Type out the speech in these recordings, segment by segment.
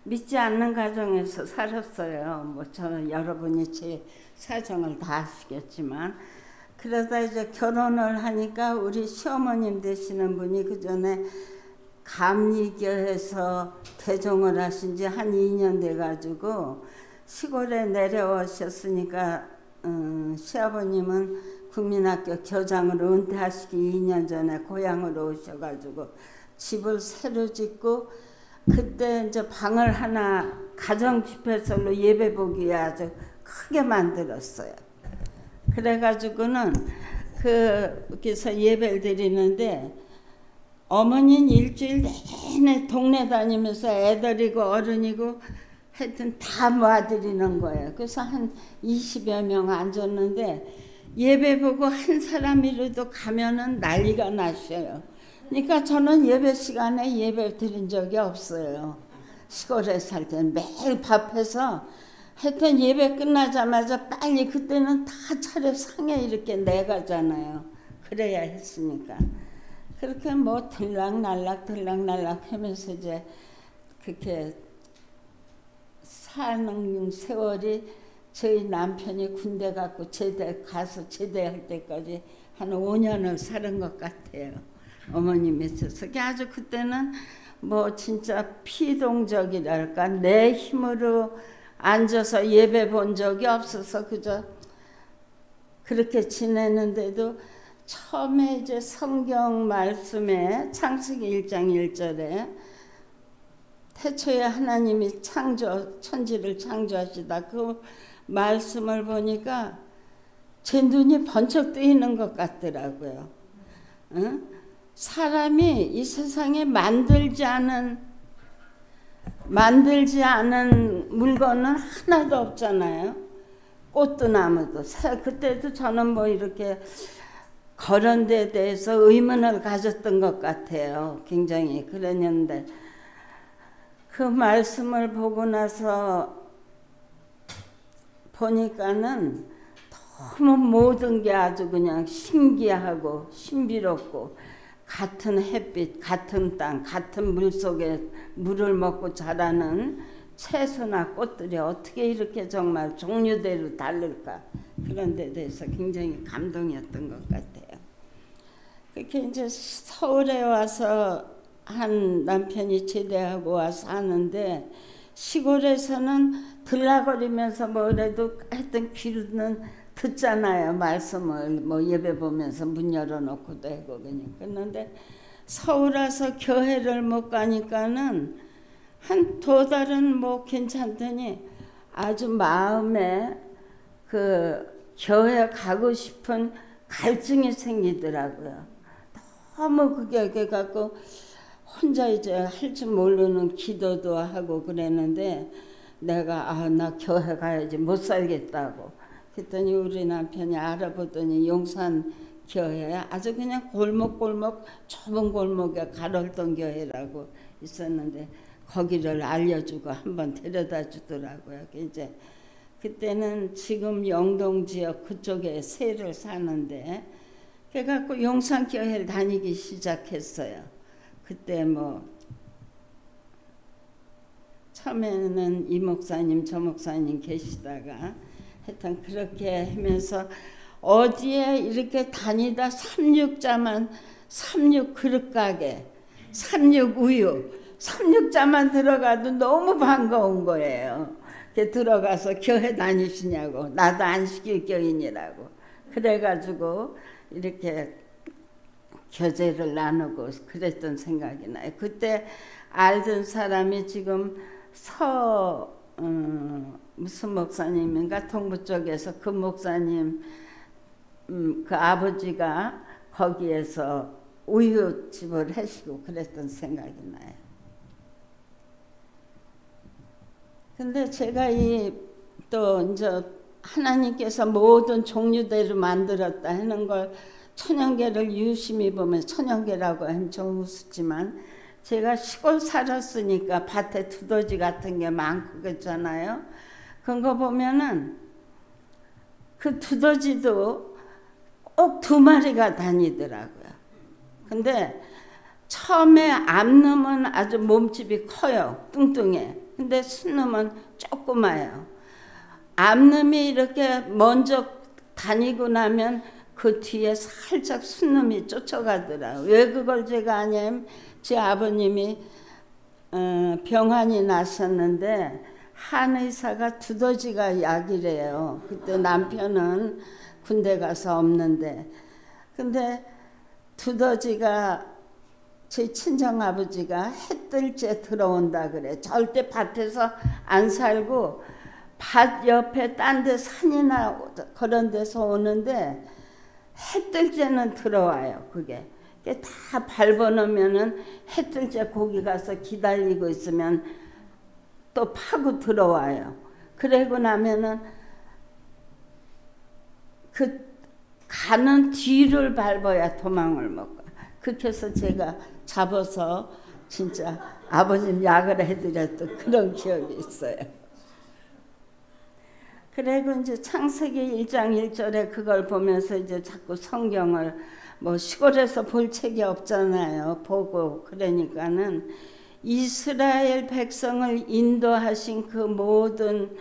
믿지 않는 가정에서 살았어요. 뭐 저는 여러분이 제 사정을 다 아시겠지만, 그러다 이제 결혼을 하니까 우리 시어머님 되시는 분이 그 전에 감리교에서 개종을 하신 지 한 2년 돼가지고 시골에 내려오셨으니까 시아버님은 국민학교 교장으로 은퇴하시기 2년 전에 고향으로 오셔가지고 집을 새로 짓고, 그때 이제 방을 하나 가정집회설로 예배보기 위해 아주 크게 만들었어요. 그래가지고는 거기서 예배를 드리는데, 어머니는 일주일 내내 동네 다니면서 애들이고 어른이고 하여튼 다 모아드리는 거예요. 그래서 한 20여 명 앉았는데, 예배 보고 한 사람이라도 가면은 난리가 나셔요. 그러니까 저는 예배 시간에 예배 드린 적이 없어요. 시골에 살 때는 매일 밥해서 하여튼 예배 끝나자마자 빨리, 그때는 다 차려 상에 이렇게 내가잖아요. 그래야 했으니까. 그렇게 뭐 들락날락 하면서 이제 그렇게 사는 세월이, 저희 남편이 군대 가서 제대할 때까지 한 5년을 사는 것 같아요. 어머님이 있어서. 아주 그때는 뭐 진짜 피동적이랄까, 내 힘으로 앉아서 예배 본 적이 없어서 그저 그렇게 지내는데도, 처음에 이제 성경 말씀에 창세기 1장 1절에 태초에 하나님이 천지를 창조하시다, 그 말씀을 보니까 제 눈이 번쩍 뜨이는 것 같더라고요. 응? 사람이 이 세상에 만들지 않은 물건은 하나도 없잖아요. 꽃도 나무도. 그때도 저는 뭐 이렇게 그런 데 대해서 의문을 가졌던 것 같아요. 굉장히 그랬는데, 그 말씀을 보고 나서 보니까는 너무 모든 게 아주 그냥 신기하고 신비롭고, 같은 햇빛, 같은 땅, 같은 물 속에 물을 먹고 자라는 채소나 꽃들이 어떻게 이렇게 정말 종류대로 다를까, 그런 데 대해서 굉장히 감동이었던 것 같아요. 그렇게 이제 서울에 와서 한 남편이 제대하고 와서 하는데, 시골에서는 들락거리면서 뭐래도 하여튼 귀로는 듣잖아요. 말씀을 뭐 예배 보면서 문 열어놓고도 하고 그냥. 그런데 서울 와서 교회를 못 가니까는 한 2달은 뭐 괜찮더니 아주 마음에 그 교회 가고 싶은 갈증이 생기더라고요. 너무 그게 갖고 혼자 이제 할 줄 모르는 기도도 하고 그랬는데, 내가 나 교회 가야지, 못 살겠다고. 그랬더니 우리 남편이 알아보더니 용산 교회, 아주 그냥 골목 좁은 골목에 가롤동 교회라고 있었는데, 거기를 알려주고 한번 데려다 주더라고요. 이제 그때는 지금 영동 지역 그쪽에 세를 사는데, 그래갖고 용산 교회를 다니기 시작했어요. 그때 뭐 처음에는 이 목사님 저 목사님 계시다가 하여튼 그렇게 하면서 어디에 이렇게 다니다 36자만, 36 그릇 가게, 36 우유, 36자만 들어가도 너무 반가운 거예요. 들어가서 교회 다니시냐고, 나도 안식일교인이라고. 그래가지고 이렇게 교제를 나누고 그랬던 생각이 나요. 그때 알던 사람이 지금 무슨 목사님인가 동부 쪽에서 그 목사님 그 아버지가 거기에서 우유집을 하시고 그랬던 생각이 나요. 근데 제가 또 이제 하나님께서 모든 종류대로 만들었다 하는 걸 천연계를 유심히 보면, 천연계라고 하면 좀 우습지만 제가 시골 살았으니까 밭에 두더지 같은 게 많고 그랬잖아요. 그런 거 보면은 그 두더지도 꼭 2마리가 다니더라고요. 근데 처음에 암놈은 아주 몸집이 커요. 뚱뚱해. 근데 순놈은 조그마요. 암놈이 이렇게 먼저 다니고 나면 그 뒤에 살짝 순놈이 쫓아가더라고요. 왜 그걸 제가 아냐면 제 아버님이 병환이 나셨는데 한의사가 두더지가 약이래요. 그때 남편은 군대 가서 없는데, 근데 두더지가 제 친정아버지가 해 뜰 때 들어온다 그래. 절대 밭에서 안 살고 밭 옆에 딴 데 산이나 그런 데서 오는데 해 뜰 때는 들어와요. 그게 다 밟아놓으면은 해 뜰 때 거기 가서 기다리고 있으면 또 파고 들어와요. 그러고 나면은 그 가는 뒤를 밟아야 도망을 못 가. 그렇게 해서 제가 잡아서 진짜 아버님 약을 해드렸던 그런 기억이 있어요. 그리고 이제 창세기 1장 1절에 그걸 보면서 이제 자꾸 성경을 뭐 시골에서 볼 책이 없잖아요. 보고 그러니까는 이스라엘 백성을 인도하신 그 모든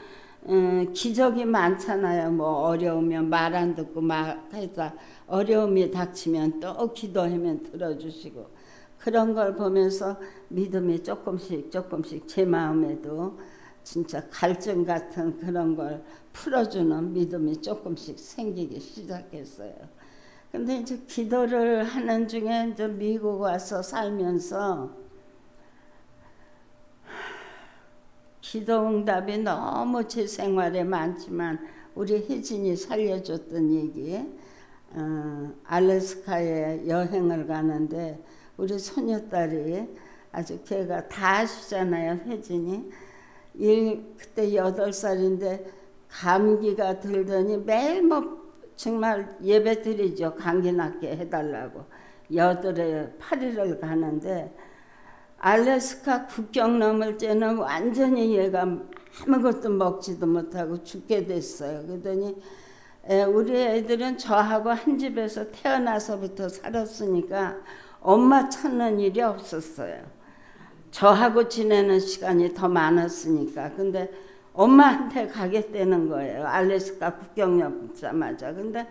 기적이 많잖아요. 뭐 어려우면 말 안 듣고 막 해서 어려움이 닥치면 또 기도하면 들어주시고 그런 걸 보면서 믿음이 조금씩 제 마음에도 진짜 갈증 같은 그런 걸 풀어주는 믿음이 조금씩 생기기 시작했어요. 근데 이제 기도를 하는 중에 이제 미국 와서 살면서 기도 응답이 너무 제 생활에 많지만 우리 혜진이 살려줬던 얘기, 알래스카에 여행을 가는데 우리 소녀딸이 아주 걔가 다 아시잖아요. 혜진이 그때 8살인데 감기가 들더니 매일 뭐 정말 예배 드리죠. 감기 낫게 해달라고 8월 8일을 가는데 알래스카 국경 넘을 때는 완전히 얘가 아무것도 먹지도 못하고 죽게 됐어요. 그러더니 우리 애들은 저하고 한 집에서 태어나서부터 살았으니까 엄마 찾는 일이 없었어요. 저하고 지내는 시간이 더 많았으니까. 근데 엄마한테 가겠다는 거예요. 알래스카 국경 넘자마자. 근데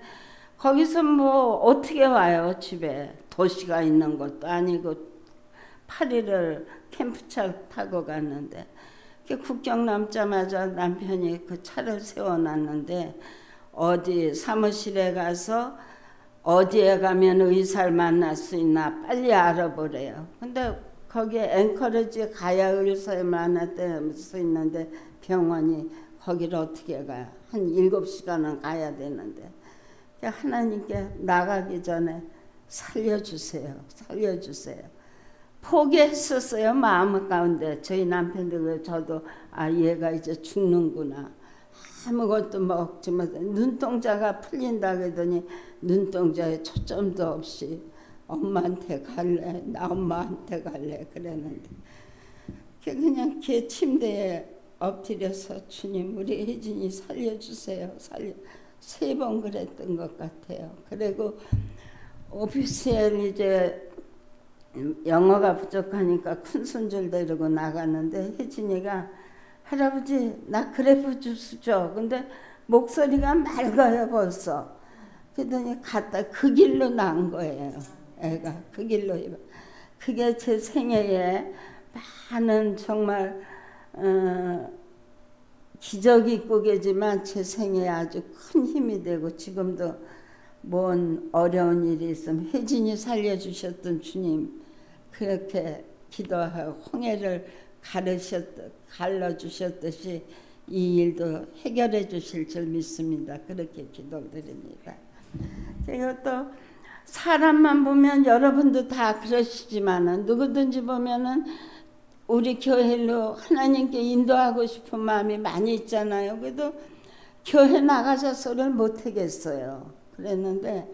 거기서 뭐 어떻게 와요, 집에. 도시가 있는 것도 아니고 8일을 캠프차 타고 갔는데 국경 넘자마자 남편이 그 차를 세워놨는데 어디 사무실에 가서 어디에 가면 의사를 만날 수 있나 빨리 알아보래요. 근데 거기에 앵커리지 가야 의사를 만날 수 있는데 병원이 거기를 어떻게 가요? 한 7시간은 가야 되는데 하나님께 나가기 전에 살려주세요. 포기했었어요. 마음 가운데. 저희 남편도 저도 얘가 이제 죽는구나. 아무것도 먹지 못해. 눈동자가 풀린다 그러더니 눈동자에 초점도 없이 엄마한테 갈래, 나 엄마한테 갈래 그랬는데 그냥 걔 침대에 엎드려서 주님 우리 혜진이 살려주세요. 3번 그랬던 것 같아요. 그리고 오피스에 이제 영어가 부족하니까 큰손주를 데리고 나갔는데 혜진이가 할아버지 나 그래프 주스 줘. 근데 목소리가 맑아요 벌써. 그러더니 갔다 그 길로 난 거예요. 애가 그 길로. 그게 제 생애에 많은 정말 기적이 있고 계지만 제 생애에 아주 큰 힘이 되고 지금도 뭔 어려운 일이 있으면 혜진이 살려주셨던 주님 그렇게 기도하고 홍해를 갈라주셨듯이 이 일도 해결해 주실 줄 믿습니다. 그렇게 기도드립니다. 그리고 또 사람만 보면 여러분도 다 그러시지만은 누구든지 보면은 우리 교회로 하나님께 인도하고 싶은 마음이 많이 있잖아요. 그래도 교회 나가셔서를 못 하겠어요. 그랬는데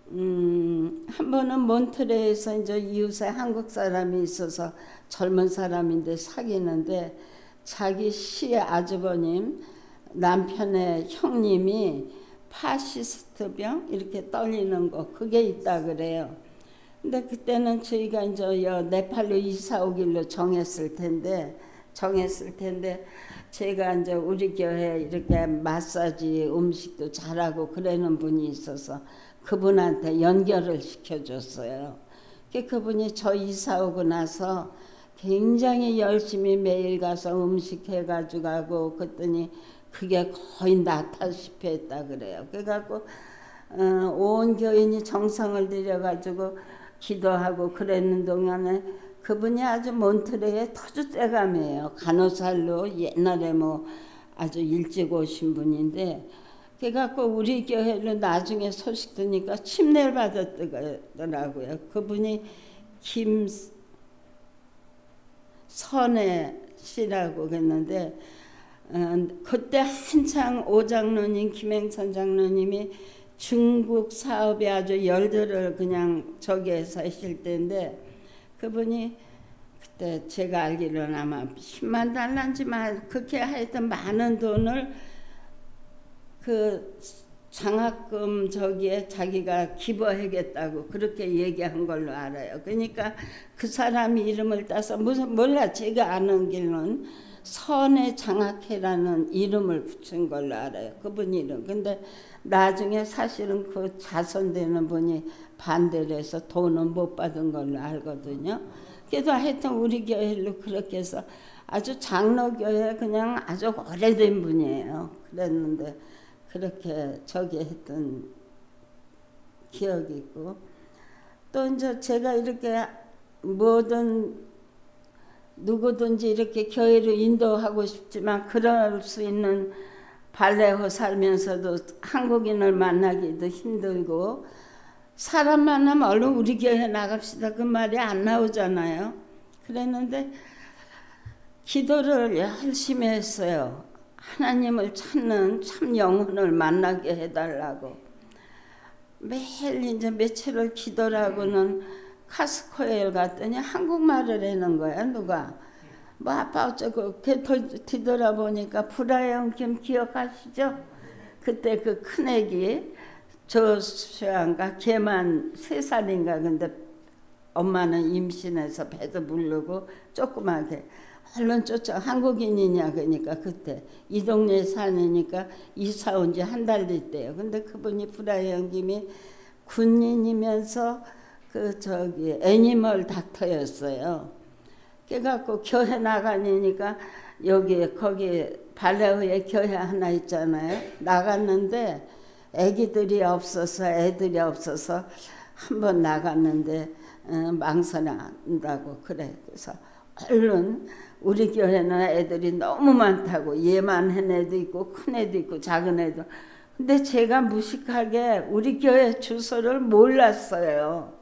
한 번은 몬트레에서 이제 이웃에 한국 사람이 있어서 젊은 사람인데 사귀는데 자기 시의 아주버님 남편의 형님이 파시스트병 이렇게 떨리는 거 그게 있다 그래요. 근데 그때는 저희가 이제 네팔로 이사 오기로 정했을 텐데 정했을 텐데 제가 이제 우리 교회 이렇게 마사지 음식도 잘하고 그러는 분이 있어서 그분한테 연결을 시켜줬어요. 그분이 저 이사 오고 나서 굉장히 열심히 매일 가서 음식 해가지고 하고 그랬더니 그게 거의 낫다시피 했다 그래요. 그래갖고 온 교인이 정성을 들여가지고 기도하고 그랬는 동안에 그분이 아주 몬트레의 터줏대감이에요. 간호사로 옛날에 뭐 아주 일찍 오신 분인데 그래갖고 우리 교회로 나중에 소식 듣니까 침례를 받았더라고요. 그분이 김선혜 씨라고 그랬는데 그때 한창 오장로님 김행선 장로님이 중국 사업에 아주 열들을 그냥 저기에서 하실 때인데 그분이 그때 제가 알기로는 아마 10만 달러인지만 그렇게 하여튼 많은 돈을 그 장학금 저기에 자기가 기부하겠다고 그렇게 얘기한 걸로 알아요. 그러니까 그 사람 이름을 따서 무슨 몰라 제가 아는 길로는 선의 장학회라는 이름을 붙인 걸로 알아요. 그분 이름. 근데 나중에 사실은 그 자선되는 분이 반대를 해서 돈은 못 받은 걸로 알거든요. 그래서 하여튼 우리 교회로 그렇게 해서 아주 장로교회 그냥 아주 오래된 분이에요. 그랬는데 그렇게 저기 했던 기억이 있고 또 이제 제가 이렇게 뭐든 누구든지 이렇게 교회로 인도하고 싶지만 그럴 수 있는 발레호 살면서도 한국인을 만나기도 힘들고 사람 만나면 얼른 우리 교회 나갑시다 그 말이 안 나오잖아요. 그랬는데 기도를 열심히 했어요. 하나님을 찾는 참 영혼을 만나게 해달라고. 매일 이제 며칠을 기도를 하고는 카스코에 갔더니 한국말을 하는 거야 누가. 뭐 아빠 어쩌고 뒤돌아보니까 브라이언 김 기억하시죠? 그때 그 큰애기 조수아인가 걔만 3살인가 근데 엄마는 임신해서 배도 부르고 조그맣게 얼른 쫓아 한국인이냐 그러니까 그때 이 동네에 사니까 이사 온 지 한 달 됐대요. 근데 그분이 브라이언 김이 군인이면서 그 저기 애니멀 닥터였어요. 그래갖고 교회 나가니까 여기 거기 발레호에 교회 하나 있잖아요. 나갔는데 애들이 없어서 한번 나갔는데 망설인다고 그래. 그래서 얼른 우리 교회는 애들이 너무 많다고 얘만한 애도 있고 큰 애도 있고 작은 애도. 근데 제가 무식하게 우리 교회 주소를 몰랐어요.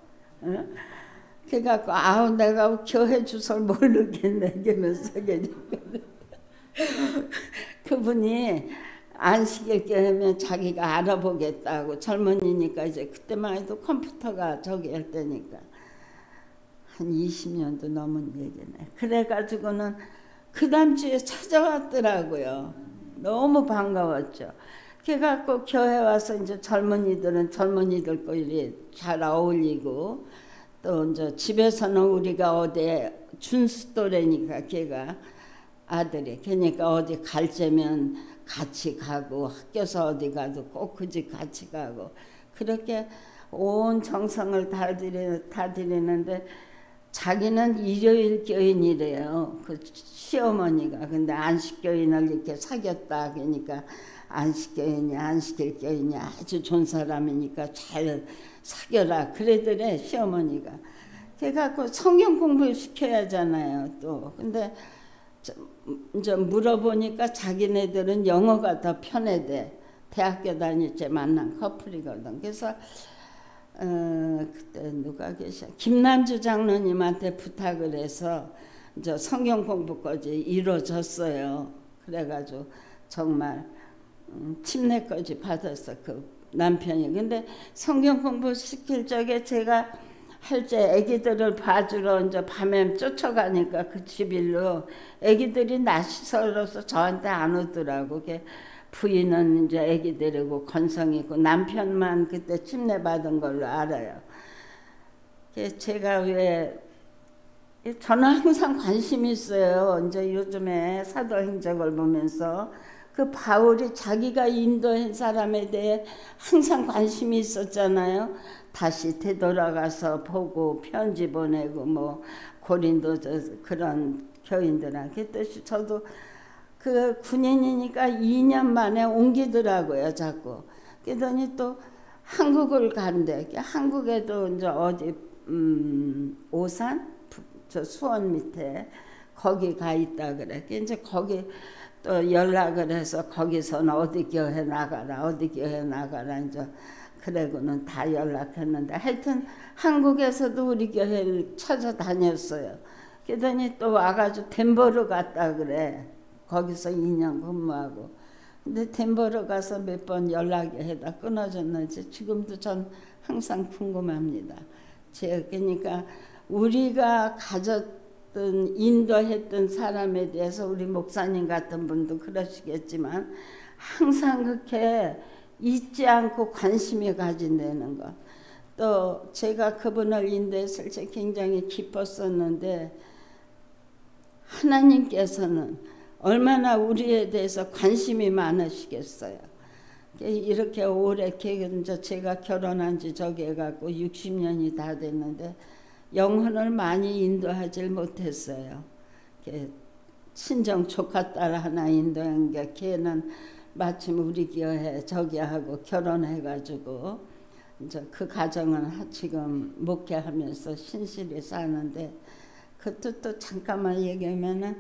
그래갖고 아우 내가 교회 주소를 모르겠네 이러면서 그분이 안식일 교회면 자기가 알아보겠다고 젊은이니까 이제 그때만 해도 컴퓨터가 저기 할 때니까 한 20년도 넘은 얘기네. 그래가지고는 그 다음 주에 찾아왔더라고요. 너무 반가웠죠. 그래갖고 교회 와서 이제 젊은이들은 젊은이들 거리 잘 어울리고 또 이제 집에서는 우리가 어디에 준수또래니까 걔가 아들이 그러니까 어디 갈 때면 같이 가고 학교에서 어디 가도 꼭 그 집 같이 가고 그렇게 온 정성을 다 드리는데 자기는 일요일 교인이래요. 그 시어머니가. 근데 안식교인을 이렇게 사귀었다 그러니까 안식교인이 안식일 교인이 아주 좋은 사람이니까 잘 사귀어라 그러더래 시어머니가. 그래갖고 성경 공부를 시켜야 하잖아요 또. 근데 이제 물어보니까 자기네들은 영어가 더 편하대. 대학교 다닐 때 만난 커플이거든. 그래서 그때 누가 계셔? 김남주 장로님한테 부탁을 해서 이제 성경 공부까지 이루어졌어요. 그래가지고 정말 침례까지 받았어 그 남편이. 근데 성경 공부 시킬 적에 제가 할 때 애기들을 봐주러 이제 밤에 쫓아가니까 그 집일로 애기들이 낯설어서 저한테 안 오더라고. 부인은 이제 애기 데리고 건성이고 남편만 그때 침례 받은 걸로 알아요. 제가 왜 저는 항상 관심이 있어요. 이제 요즘에 사도행적을 보면서 그 바울이 자기가 인도한 사람에 대해 항상 관심이 있었잖아요. 다시 되돌아가서 보고 편지 보내고 뭐 고린도 그런 교인들한테 뜻이 저도 그 군인이니까 2년 만에 옮기더라고요, 자꾸. 그러더니 또 한국을 간대. 한국에도 이제 어디 오산 저 수원 밑에 거기 가 있다 그래. 이제 거기 또 연락을 해서 거기서는 어디 교회 나가라, 어디 교회 나가라 이제 그래고는 다 연락했는데 하여튼 한국에서도 우리 교회를 찾아다녔어요. 그러더니 또 와가지고 덴버로 갔다 그래. 거기서 2년 근무하고. 근데 덴버로 가서 몇 번 연락이 해다 끊어졌는지 지금도 전 항상 궁금합니다. 그러니까 우리가 가졌던 인도했던 사람에 대해서 우리 목사님 같은 분도 그러시겠지만 항상 그렇게 잊지 않고 관심이 가진다는 것. 또 제가 그분을 인도했을 때 굉장히 기뻤었는데 하나님께서는 얼마나 우리에 대해서 관심이 많으시겠어요. 이렇게 오래 제가 결혼한 지 저기 해갖고 60년이 다 됐는데 영혼을 많이 인도하지 못했어요. 친정 조카 딸 하나 인도한 게 걔는 마침 우리 교회 저기 하고 결혼해가지고 이제 그 가정은 지금 목회하면서 신실히 사는데 그것도 또 잠깐만 얘기하면은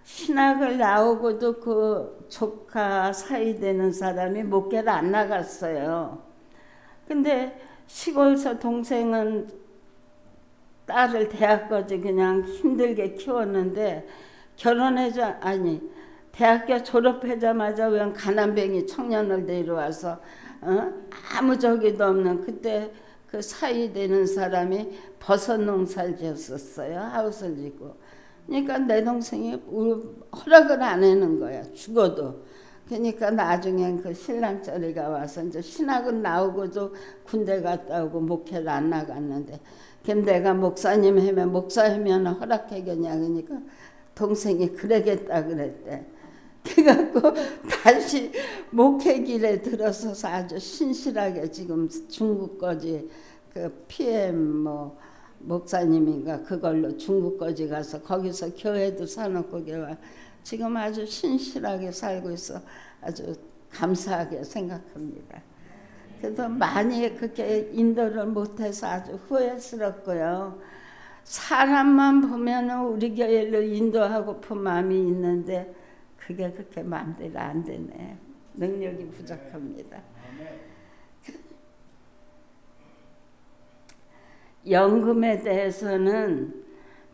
신학을 나오고도 그 조카 사이 되는 사람이 목회를 안 나갔어요. 근데 시골서 동생은 딸을 대학까지 그냥 힘들게 키웠는데 대학교 졸업하자마자 웬 가난뱅이 청년을 데려와서 아무 저기도 없는 그때 그 사이 되는 사람이 버섯 농사를 지었었어요. 하우스를 짓고. 그러니까 내 동생이 허락을 안 하는 거야. 죽어도. 그러니까 나중엔 그 신랑짜리가 와서 이제 신학은 나오고도 군대 갔다 오고 목회를 안 나갔는데 그럼 내가 목사님 하면 목사하면 허락하겠냐 그러니까 동생이 그러겠다 그랬대. 그래갖고 다시 목회길에 들어서서 아주 신실하게 지금 중국까지 그 PM 뭐 목사님인가 그걸로 중국까지 가서 거기서 교회도 사놓고 지금 아주 신실하게 살고 있어 아주 감사하게 생각합니다. 그래서 많이 그렇게 인도를 못해서 아주 후회스럽고요. 사람만 보면 우리 교회를 인도하고픈 마음이 있는데 그게 그렇게 마음대로 안 되네. 능력이 부족합니다. 연금에 대해서는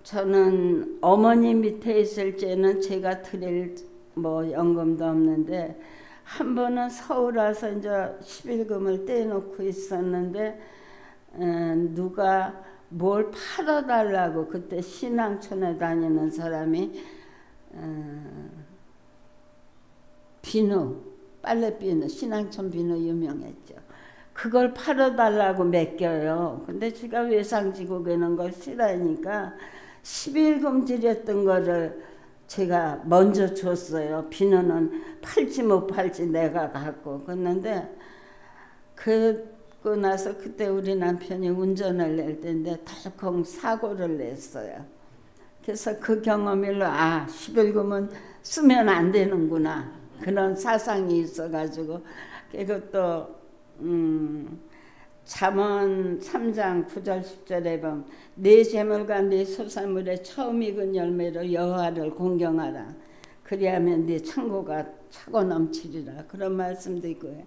저는 어머니 밑에 있을 때는 제가 드릴 뭐 연금도 없는데 한 번은 서울 와서 이제 11금을 떼놓고 있었는데 누가 뭘 팔아달라고 그때 신앙촌에 다니는 사람이 비누 빨래 비누 신앙촌 비누 유명했죠. 그걸 팔아달라고 맡겨요. 근데 제가 외상지고 가는 걸 싫어하니까 11금 드렸던 거를 제가 먼저 줬어요. 비누는 팔지 못 팔지 내가 갖고. 그랬는데 그러고 나서 그때 우리 남편이 운전을 낼 때인데 덜컹 사고를 냈어요. 그래서 그 경험일로 11금은 쓰면 안 되는구나. 그런 사상이 있어가지고 그것도 잠언 3장 9절 10절에 보면 네 재물과 네 소산물의 처음 익은 열매로 여호와를 공경하라. 그리하면 네 창고가 차고 넘치리라. 그런 말씀도 있고요.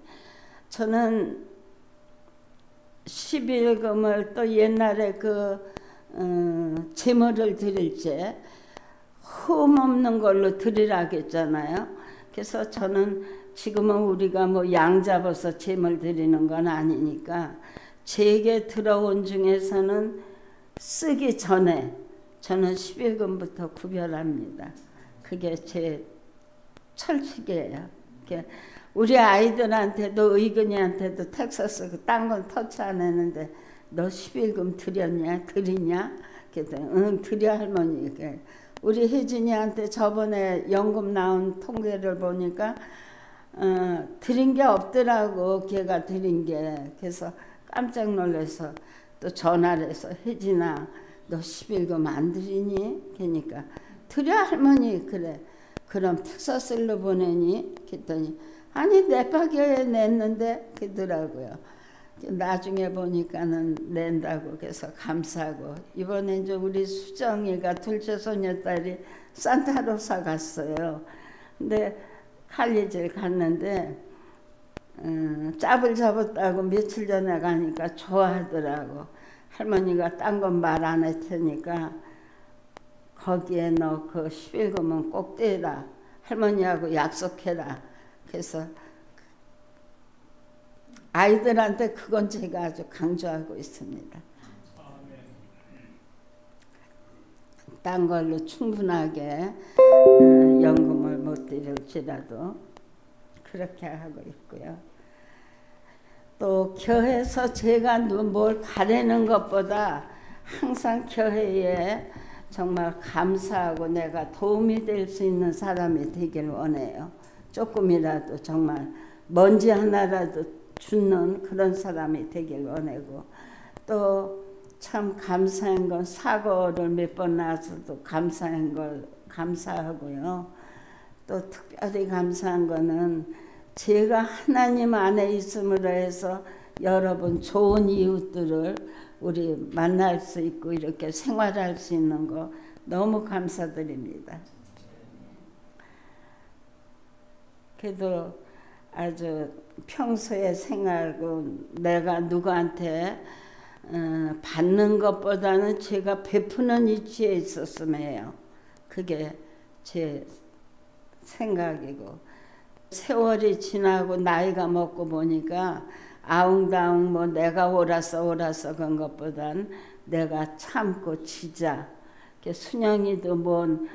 저는 11금을 또 옛날에 재물을 드릴 때 흠 없는 걸로 드리라고 했잖아요. 그래서 저는 지금은 우리가 뭐 양 잡아서 재물 드리는 건 아니니까 제게 들어온 중에서는 쓰기 전에 저는 11금부터 구별합니다. 그게 제 철칙이에요. 우리 아이들한테도 의근이한테도 텍사스 딴 건 터치 안 했는데 너 11금 드렸냐? 드리냐? 그랬더니 응 드려 할머니. 우리 혜진이한테 저번에 연금 나온 통계를 보니까 드린 게 없더라고. 걔가 드린 게. 그래서 깜짝 놀라서 또 전화를 해서 혜진아 너 11금 안 드리니? 그러니까 드려 할머니. 그래 그럼 텍사스로 보내니? 그랬더니 아니 내박여에 냈는데 그러더라고요. 나중에 보니까는 낸다고. 그래서 감사하고 이번에 이제 우리 수정이가 둘째 소녀딸이 산타로사 갔어요. 근데 칼리지를 갔는데 짭을 잡았다고 며칠 전에 가니까 좋아하더라고. 할머니가 딴 건 말 안 할 테니까 거기에 너 그 11금은 꼭 떼라. 할머니하고 약속해라. 그래서 아이들한테 그건 제가 아주 강조하고 있습니다. 딴 걸로 충분하게 연금을 못 드릴지라도 그렇게 하고 있고요. 또 교회에서 제가 뭘 바라는 것보다 항상 교회에 정말 감사하고 내가 도움이 될 수 있는 사람이 되길 원해요. 조금이라도 정말 먼지 하나라도 주는 그런 사람이 되길 원하고, 또 참 감사한 건 사고를 몇 번 나서도 감사한 걸 감사하고요. 또 특별히 감사한 거는 제가 하나님 안에 있음으로 해서 여러분 좋은 이웃들을 우리 만날 수 있고 이렇게 생활할 수 있는 거 너무 감사드립니다. 그래도 아주 평소에 생각하고 내가 누구한테 받는 것보다는 제가 베푸는 위치에 있었으면 해요. 그게 제 생각이고, 세월이 지나고 나이가 먹고 보니까 아웅다웅 뭐 내가 옳아서 그런 것보단 내가 참고 지자. 순영이도 뭔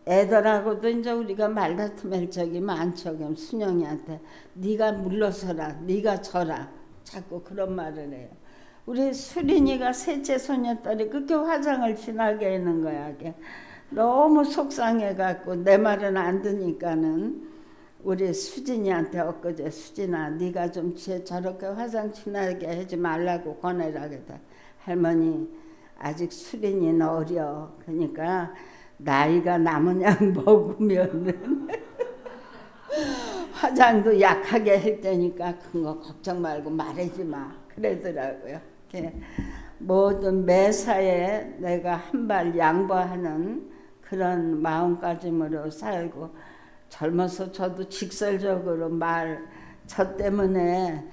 애들하고도 이제 우리가 말다툼할 적이 많죠. 그럼 순영이한테 네가 물러서라, 네가 져라, 자꾸 그런 말을 해요. 우리 수린이가 셋째 소녀딸이 그렇게 화장을 진하게 하는 거야. 너무 속상해갖고 내 말은 안 듣니까는 우리 수진이한테 엊그제 수진아 네가 좀 저렇게 화장 진하게 하지 말라고 권해라. 그랬다. 할머니 아직 수린이는 어려. 그러니까 나이가 남은 약 먹으면은 화장도 약하게 할 테니까 그거 걱정 말고 말하지 마. 그러더라고요. 모든 매사에 내가 한 발 양보하는 그런 마음가짐으로 살고, 젊어서 저도 직설적으로 저 때문에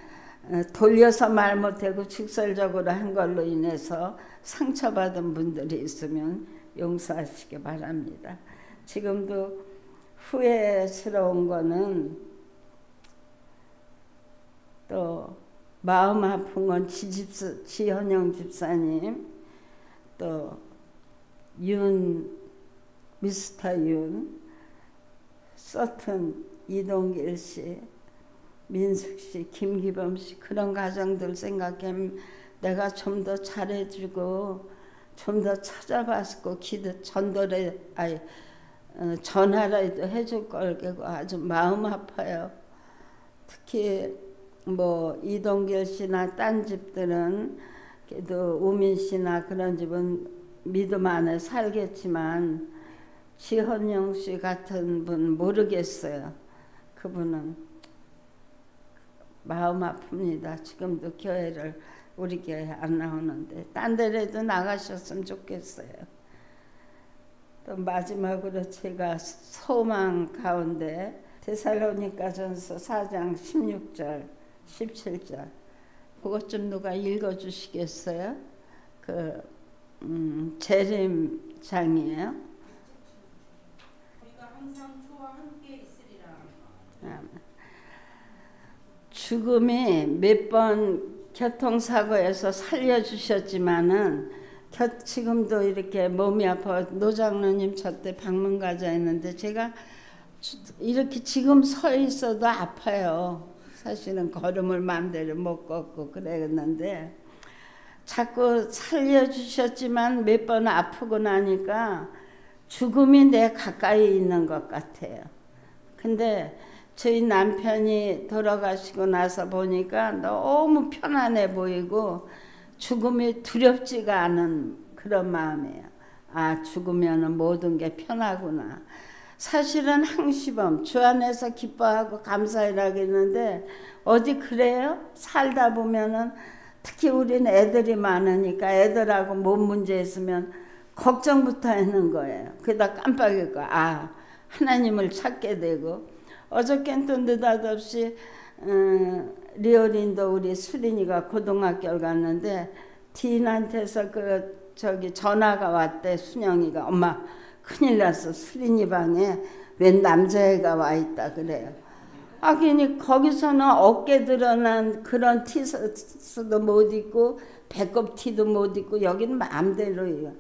돌려서 말 못하고 직설적으로 한 걸로 인해서 상처받은 분들이 있으면 용서하시기 바랍니다. 지금도 후회스러운 거는 또 마음 아픈 건 지현영 집사님, 또 미스터 윤, 서튼 이동길 씨, 민숙 씨, 김기범 씨, 그런 가정들 생각하면 내가 좀 더 잘해주고 좀 더 찾아봤고 전화라도 해줄 걸 아주 마음 아파요. 특히 뭐 이동길 씨나 딴 집들은 그래도 우민 씨나 그런 집은 믿음 안에 살겠지만 지헌영 씨 같은 분 모르겠어요. 그분은 마음 아픕니다. 지금도 교회를 우리 교회 안 나오는데 딴 데라도 나가셨으면 좋겠어요. 또 마지막으로 제가 소망 가운데 데살로니가전서 4장 16절 17절 그것 좀 누가 읽어주시겠어요? 재림장이에요. 우리가 항상 주와 함께 있으리라. 죽음이 몇 번 교통사고에서 살려주셨지만은 지금도 이렇게 몸이 아파. 노장로님 저 때 방문 가자 했는데 제가 이렇게 지금 서 있어도 아파요. 사실은 걸음을 마음대로 못 걷고 그랬는데 자꾸 살려주셨지만 몇 번 아프고 나니까 죽음이 내 가까이 있는 것 같아요. 근데 저희 남편이 돌아가시고 나서 보니까 너무 편안해 보이고 죽음이 두렵지가 않은 그런 마음이에요. 아, 죽으면 모든 게 편하구나. 사실은 항시범 주 안에서 기뻐하고 감사하라겠는데 어디 그래요? 살다 보면은 특히 우리는 애들이 많으니까 애들하고 몸 문제 있으면 걱정부터 하는 거예요. 그러다 깜빡이고 아, 하나님을 찾게 되고 어저께는 또 느닷없이 리오린도 우리 수린이가 고등학교를 갔는데 디인한테서 전화가 왔대. 순영이가 엄마 큰일 났어. 수린이 방에 웬 남자애가 와 있다 그래요. 아, 괜히 거기서는 어깨 드러난 그런 티셔츠도 못 입고 배꼽 티도 못 입고 여기는 마음대로예요.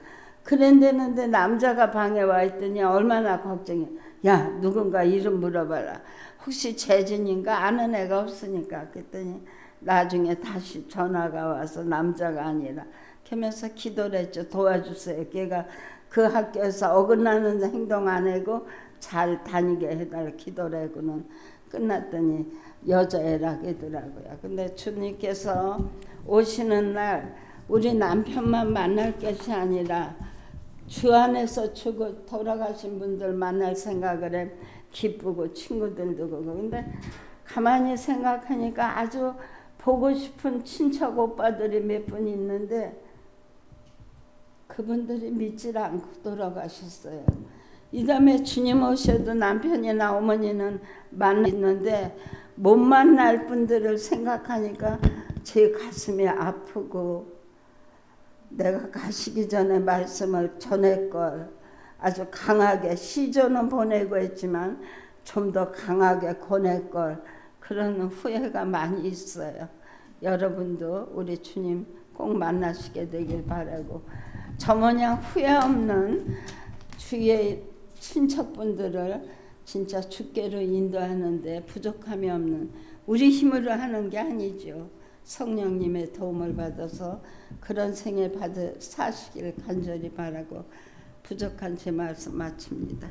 그런데는데 남자가 방에 와 있더니 얼마나 걱정해. 야, 누군가 이름 물어봐라. 혹시 재진인가? 아는 애가 없으니까. 그랬더니 나중에 다시 전화가 와서 남자가 아니라 그러면서 기도를 했죠. 도와주세요. 걔가 그 학교에서 어긋나는 행동 안 하고 잘 다니게 해달라 기도를 하고는 끝났더니 여자애라 하더라고요. 근데 주님께서 오시는 날 우리 남편만 만날 것이 아니라 주 안에서 죽어 돌아가신 분들 만날 생각을 해. 기쁘고 친구들도 그러고. 근데 가만히 생각하니까 아주 보고 싶은 친척 오빠들이 몇 분 있는데 그분들이 믿질 않고 돌아가셨어요. 이 다음에 주님 오셔도 남편이나 어머니는 만났는데 못 만날 분들을 생각하니까 제 가슴이 아프고 내가 가시기 전에 말씀을 전할걸 아주 강하게 시조는 보내고 했지만 좀 더 강하게 권할걸 그런 후회가 많이 있어요. 여러분도 우리 주님 꼭 만나시게 되길 바라고 저 모양 후회 없는 주위의 친척분들을 진짜 주께로 인도하는데 부족함이 없는 우리 힘으로 하는 게 아니죠. 성령님의 도움을 받아서 그런 생애 사시길 간절히 바라고 부족한 제 말씀 마칩니다.